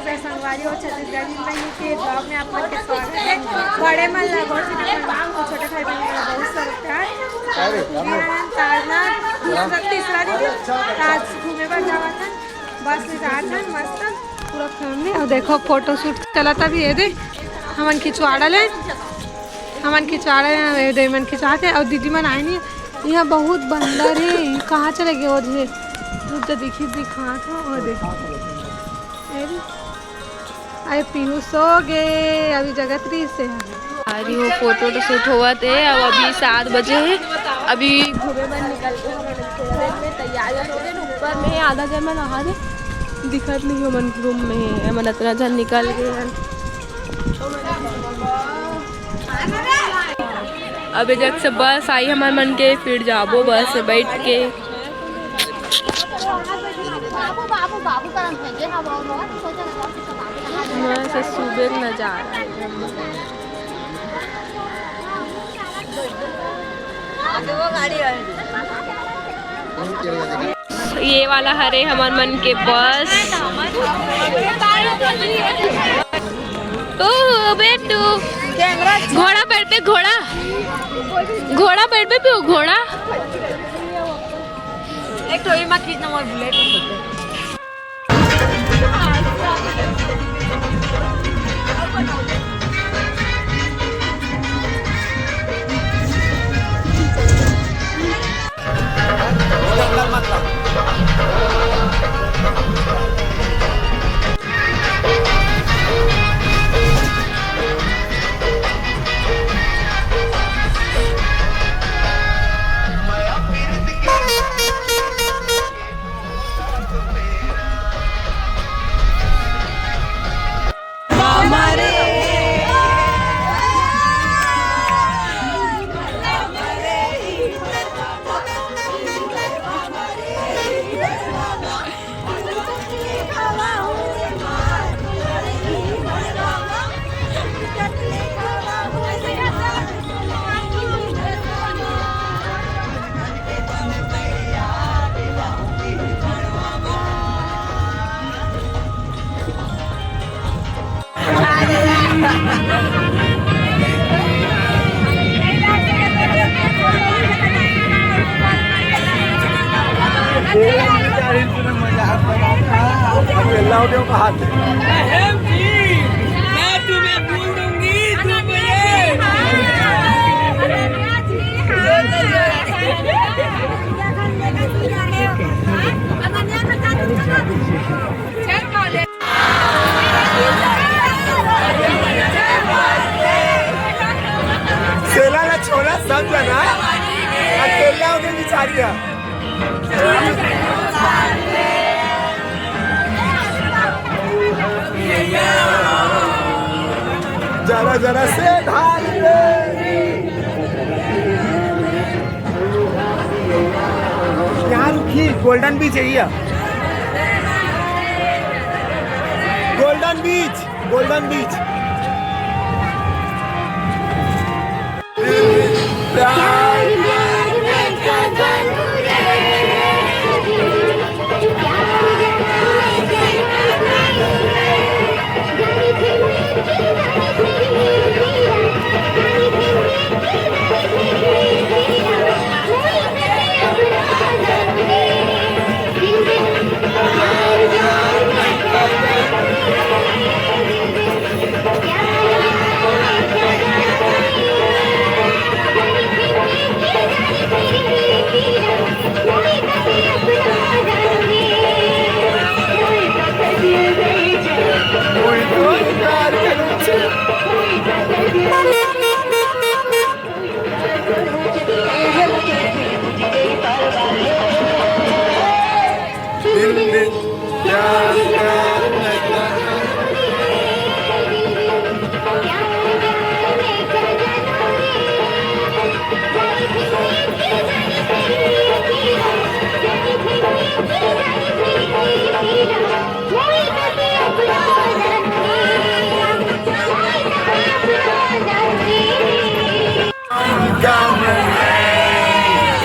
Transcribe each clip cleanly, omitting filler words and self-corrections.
नमस्ते संगवारी और छत्तीसगढ़ी बहनी के ब्लॉग में आपका स्वागत है। बड़े मन लगोड़ से छोटे भाई बहन का बहुत सारा प्यार तीसरा दिन आज घूमे पर जावा था बस में जा था मस्त पूरा फैमिली। और देखो फोटो शूट चला था भी ये दे हमन खिंचवा डाले दे मन खिंचाते और दीदी मन आए नहीं। यहाँ बहुत बंदर है कहाँ चले गए और तो दिखा था और देखो अरे पीहू सो गए अभी जगतरी से अरे वो फोटो तो शूट हुआ थे। अब अभी 7 बजे है। अभी घूमे मन निकल के में तैयार हो गए ऊपर में आधा जन मन आ रहे दिखत नहीं हो मन रूम में है मन इतना जन निकल गए। अभी जब से बस आई हमारे मन के फिर जाबो बस से बैठ के से सुबह नजारा ये वाला हरे हमार मन के बस। ओ बेटू घोड़ा पेड़ पे घोड़ा पेड़ पे भी घोड़ा एक तो माँ खींचना और बुलेट छोड़ा सब जना अकेला उन्हें बिचारिया जरा जरा से ढाल यहाँ रुकी गोल्डन बीच है ये गोल्डन बीच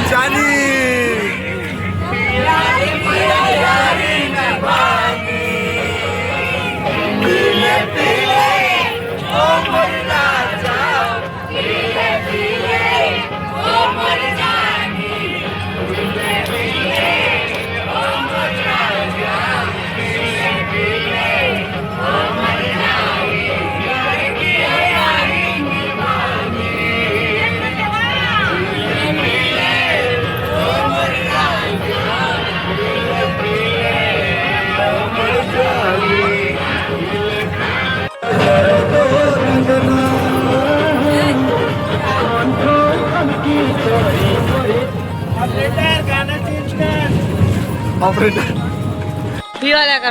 जानी ऑपरेटर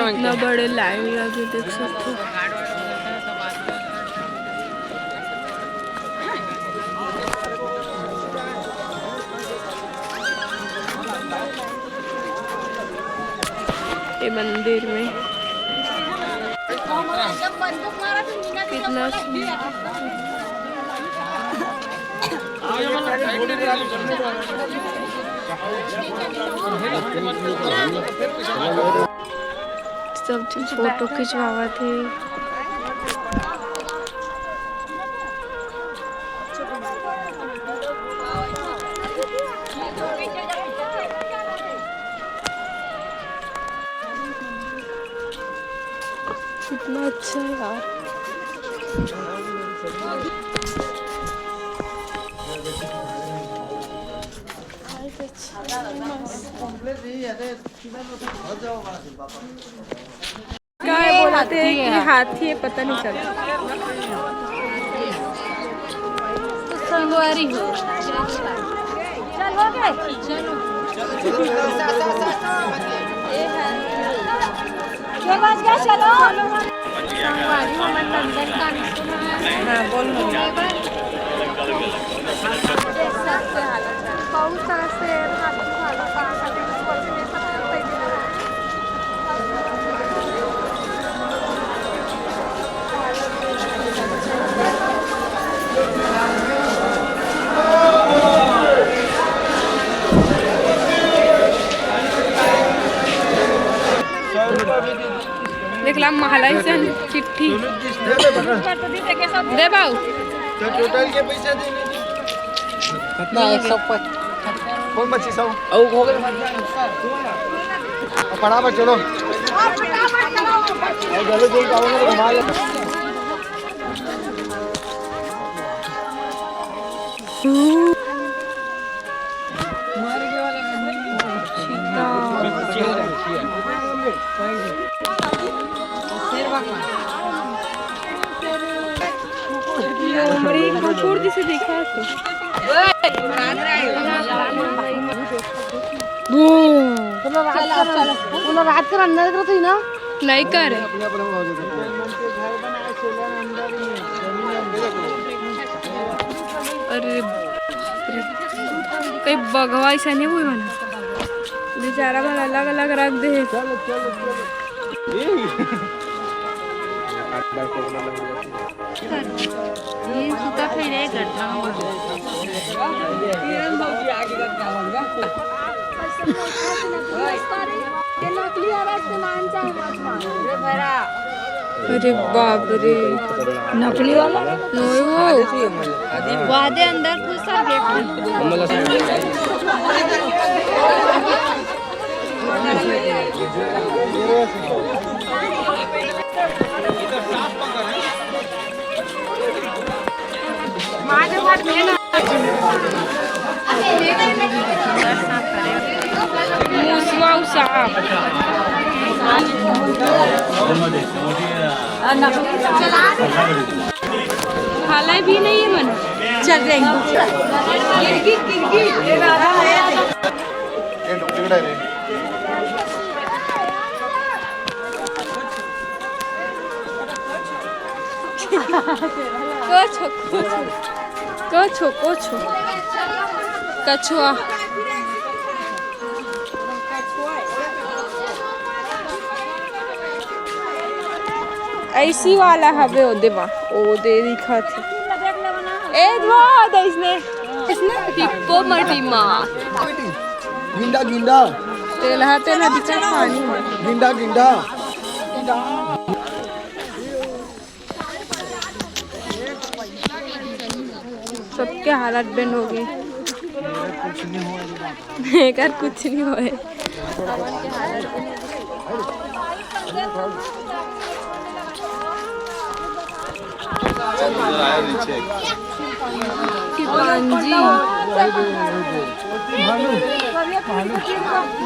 इतना बड़े लाइन लगे देख सकते हो। ये मंदिर में कितना सब चीज फोटो खिंचवावा थे। कितना अच्छा है यार। क्या बोलते हैं कि हाथी है, पता नहीं चलता। संगवारी हो चलो संगवारी हो मन नंदन का हाँ बोल बहुत सारा शेर हाथी भालू देखला महालाई से चिट्ठी दे बाऊ तो टोटल के पैसा देने कितना 150 कौन बच्ची सब औ हो गए फटाफट चलो और जल्दी बोल के आओगे तो घुमा ले छोड़ दी से देखा तो रात कर अंदर कर तो ना नहीं कर अरे कई बगवा ऐसा नहीं हुई मना बेचारा भला अलग अलग रख दे। ये सूता फिर एक घटना हो अरे बाप रे नकली वाला वादे अंदर घुसा खाला भी नहीं है मन चल कछुआ ऐसी वाला हवे ओ देवा ओ दे दिखा थी ए दवा इसने हिप्पोपोटेमस गिंडा गिंडा तेलहा दिखा पानी गिंडा गिंडा सबके हालत बेंड हो गए कुछ नहीं हुआ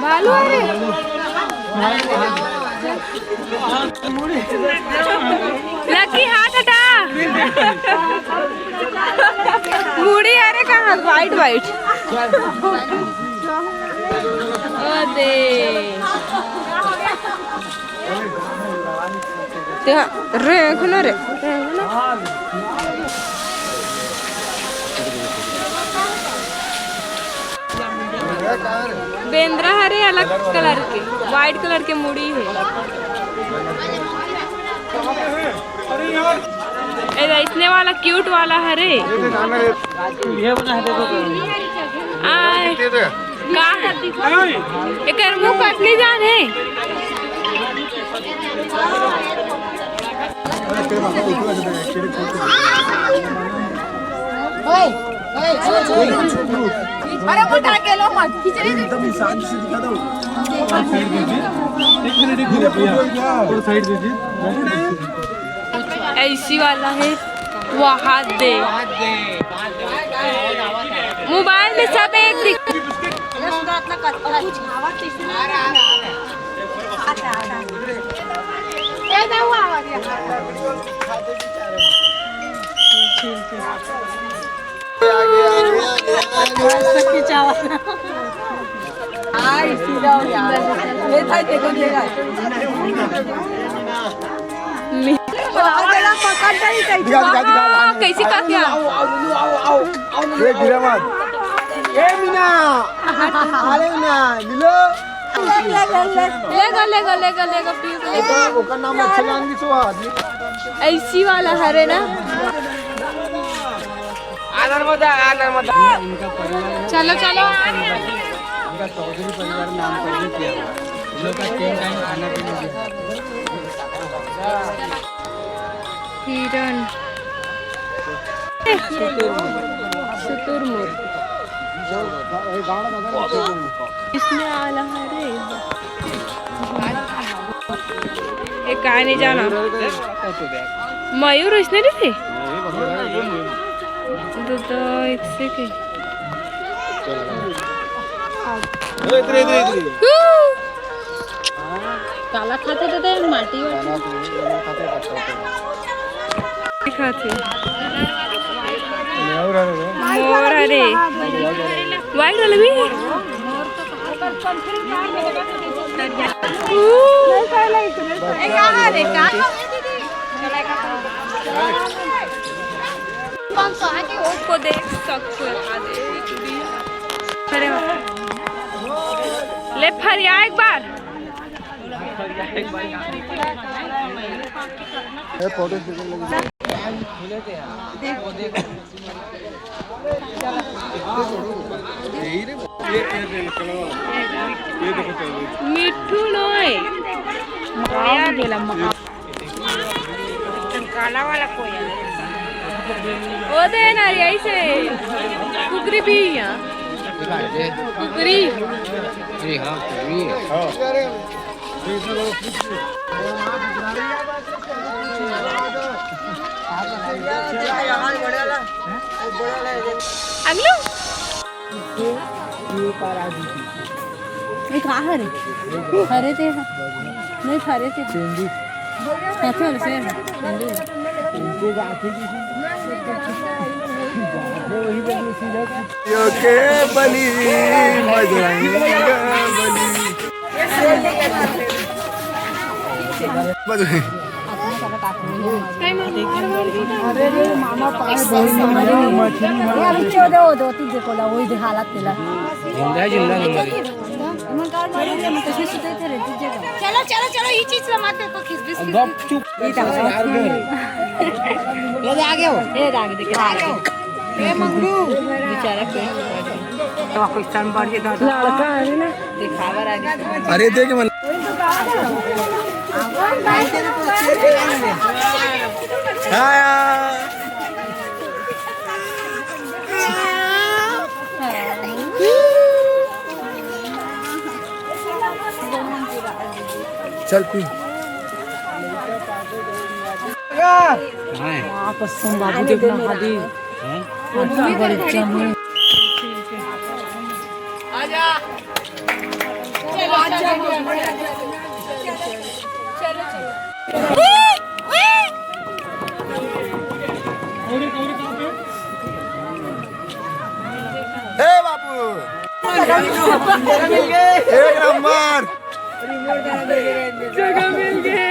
भालू अरे लकी हाथ हटा मुड़ी अरे कहाँ वाइट अरे रे खुलो रे बेंद्रा हरे अलग कलर के वाइट कलर के मुड़ी है इसने वाला क्यूट वाला हरे एक मुँह कटने जान है अरे वो टाके लो मत खींचने एकदम शांति से दिखा दो साइड दीजिए एक मिनट थोड़ा साइड दीजिए ऐसी वाला है वहाँ दे मोबाइल में सब एक दिख कैसी का क्या गिरा मत ए मीना अरे मीना मिलो लेगा प्लीज ओका नाम अच्छा जान की सुहा ऐसी वाला हरे ना चलो चलो इनका चौधरी परिवार नाम पर भी किया हुआ इन लोग का 3 टाइम खाना पीना दिया हिरण शुतुरमुर्ग इसमें आला हरे एक कहा नहीं जाना मयूर इसने नहीं थे तो एक सेकंड काला खाते थे माटी खाते मोर हरे वाइट वाला भी को देख सकते अरे ले फरिया एक बार मिठू नोय काला वाला कोई वो दे ना ऐसे कुकरी भी यहाँ कुकरी जी हाँ अगलो ये कहाँ हरे हरे थे नहीं हरे थे कौन से के बली बली मामा पास दो तीन देखो ला वही हालत तेला चलो चलो चलो ये चीज मत देखो खिसबिस चुप ये आगे हो ये आगे देख आगे ए मंगरू बेचारा तो कोई सन बढ़ के लड़का है ना दिखावा आगे अरे देख मन चल पी कसम बाबू देखना हादी बड़ी जमी आजा ए बाबू एक नंबर जगह मिल गए।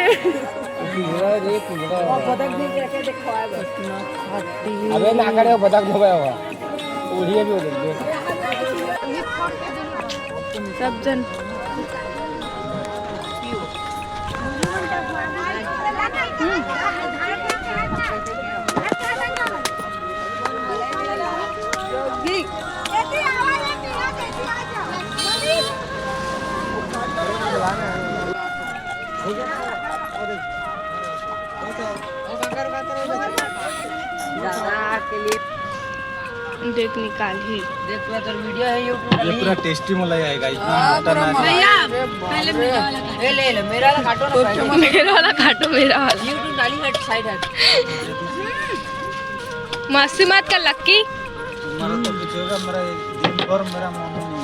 अबे नाकडे बदक नको आहे ओढी बी होते सब जन देख निकाल ही ये पूरा टेस्टी मलाई आएगा इतना मोटा ना मेरा वाला काटो मेरा वाला मस्ती मत कर लक्की तुम्हारा तो कुछ होगा मेरा दिन भर मेरा मन नहीं